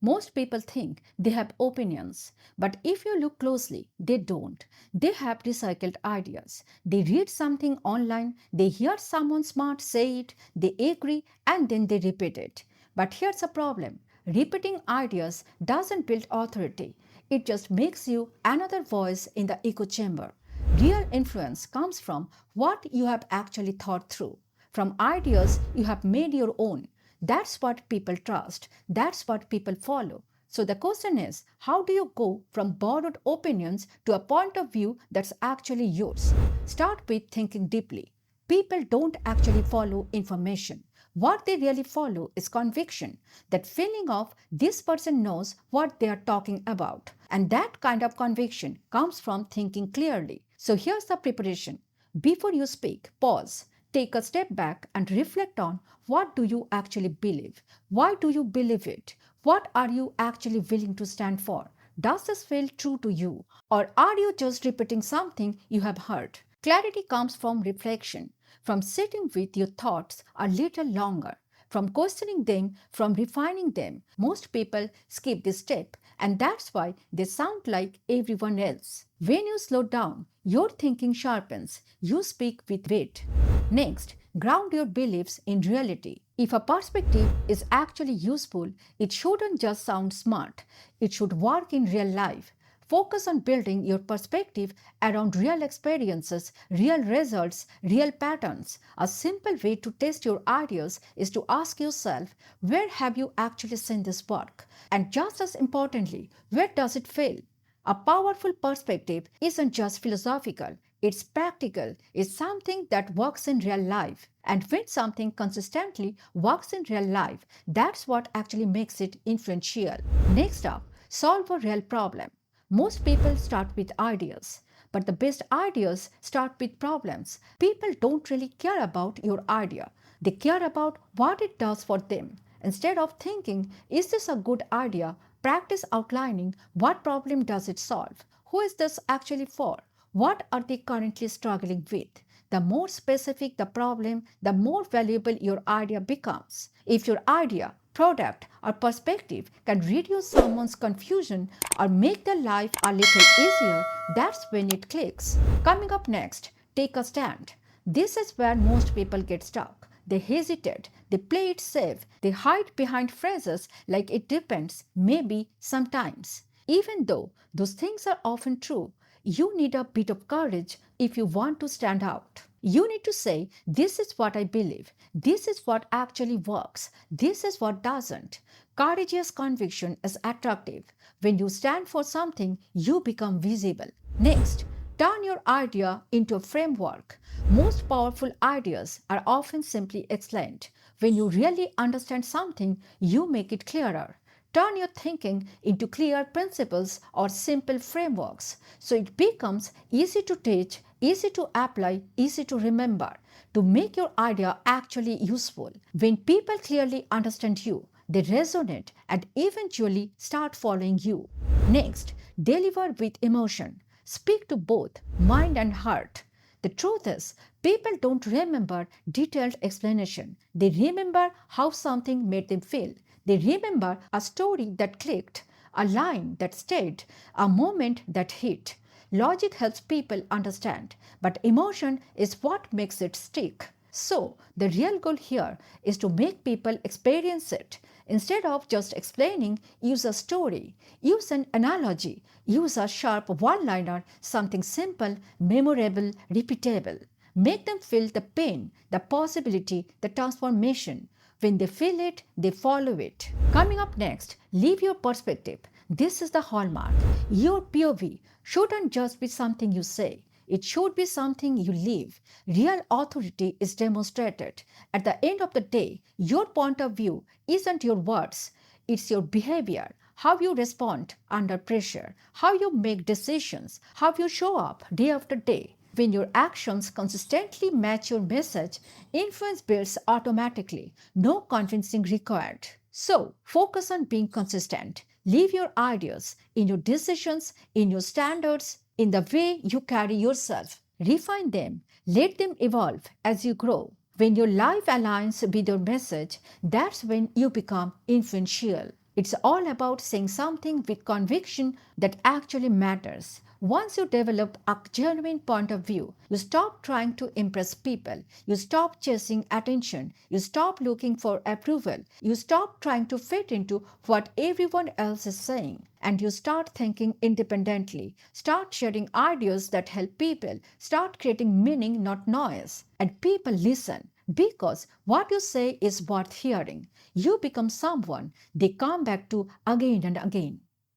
Most people think they have opinions, but if you look closely, they don't. They have recycled ideas. They read something online, they hear someone smart say it, they agree, and then they repeat it. But here's a problem: repeating ideas doesn't build authority, it just makes you another voice in the echo chamber. Real influence comes from what you have actually thought through, from ideas you have made your own. That's what people trust. That's what people follow. So the question is, how do you go from borrowed opinions to a point of view that's actually yours? Start with thinking deeply. People don't actually follow information. What they really follow is conviction, that feeling of this person knows what they are talking about. And that kind of conviction comes from thinking clearly. So here's the preparation. Before you speak, pause. Take a step back and reflect on what do you actually believe? Why do you believe it? What are you actually willing to stand for? Does this feel true to you? Or are you just repeating something you have heard? Clarity comes from reflection, from sitting with your thoughts a little longer, from questioning them, from refining them. Most people skip this step, and that's why they sound like everyone else. When you slow down, your thinking sharpens, you speak with weight. Next, ground your beliefs in reality. If a perspective is actually useful, it shouldn't just sound smart, it should work in real life. Focus on building your perspective around real experiences, real results, real patterns. A simple way to test your ideas is to ask yourself, where have you actually seen this work? And just as importantly, where does it fail? A powerful perspective isn't just philosophical, it's practical, it's something that works in real life. And when something consistently works in real life, that's what actually makes it influential. Next up, solve a real problem. Most people start with ideas, but the best ideas start with problems. People don't really care about your idea, they care about what it does for them. Instead of thinking, is this a good idea? Practice outlining what problem does it solve? Who is this actually for? What are they currently struggling with? The more specific the problem, the more valuable your idea becomes. If your idea, product, or perspective can reduce someone's confusion or make their life a little easier, that's when it clicks. Coming up next, take a stand. This is where most people get stuck. They hesitate, they play it safe, they hide behind phrases like it depends, maybe, sometimes. Even though those things are often true, you need a bit of courage if you want to stand out. You need to say, this is what I believe, this is what actually works, this is what doesn't. Courageous conviction is attractive. When you stand for something, you become visible. Next, turn your idea into a framework. Most powerful ideas are often simply explained. When you really understand something, you make it clearer. Turn your thinking into clear principles or simple frameworks so it becomes easy to teach, easy to apply, easy to remember, to make your idea actually useful. When people clearly understand you, they resonate and eventually start following you. Next, deliver with emotion. Speak to both mind and heart. The truth is, people don't remember detailed explanation. They remember how something made them feel. They remember a story that clicked, a line that stayed, a moment that hit. Logic helps people understand, but emotion is what makes it stick. So, the real goal here is to make people experience it. Instead of just explaining, use a story, use an analogy, use a sharp one liner, something simple, memorable, repeatable. Make them feel the pain, the possibility, the transformation. When they feel it, they follow it. Coming up next, leave your perspective. This is the hallmark. Your POV shouldn't just be something you say. It should be something you live. Real authority is demonstrated. At the end of the day, your point of view isn't your words, it's your behavior, how you respond under pressure, how you make decisions, how you show up day after day. When your actions consistently match your message, influence builds automatically, no convincing required. So, focus on being consistent. Leave your ideas in your decisions, in your standards, in the way you carry yourself. Refine them, let them evolve as you grow. When your life aligns with your message, that's when you become influential. It's all about saying something with conviction that actually matters. Once you develop a genuine point of view, you stop trying to impress people. You stop chasing attention. You stop looking for approval. You stop trying to fit into what everyone else is saying. And you start thinking independently. Start sharing ideas that help people. Start creating meaning, not noise. And people listen because what you say is worth hearing. You become someone they come back to again and again.